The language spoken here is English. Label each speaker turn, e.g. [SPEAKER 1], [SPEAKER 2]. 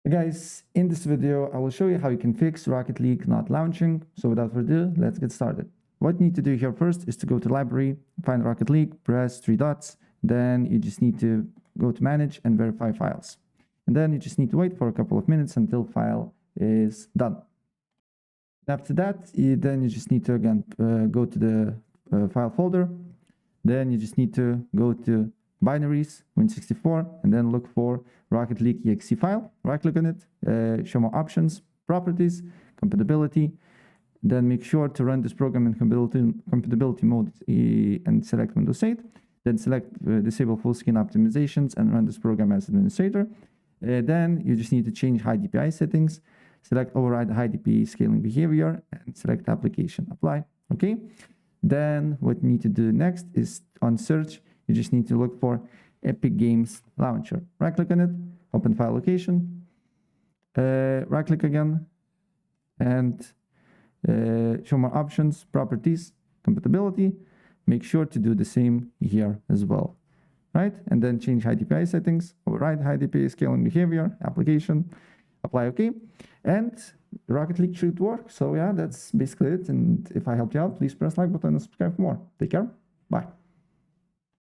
[SPEAKER 1] Guys, in this video, I will show you how you can fix Rocket League not launching. So without further ado, let's get started. What you need to do here first is to go to library, find Rocket League, press three dots. Then you just need to go to manage and verify files. And then you just need to wait for a couple of minutes until file is done. After that, you just need to again go to the file folder. Then you just need to go to binaries, Win64, and then look for Rocket League exe file. Right click on it, show more options, properties, compatibility. Then make sure to run this program in compatibility mode and select Windows 8. Then select disable full screen optimizations and run this program as administrator. Then you just need to change high DPI settings, select override high DPI scaling behavior, and select application, apply. Okay. Then what you need to do next is on search, you just need to look for Epic Games Launcher. Right click on it, open file location, right click again, and show more options, properties, compatibility. Make sure to do the same here as well, right? And then change high DPI settings, override high DPI scaling behavior, application, apply OK. And Rocket League should work. So yeah, that's basically it. And if I helped you out, please press like button and subscribe for more. Take care. Bye.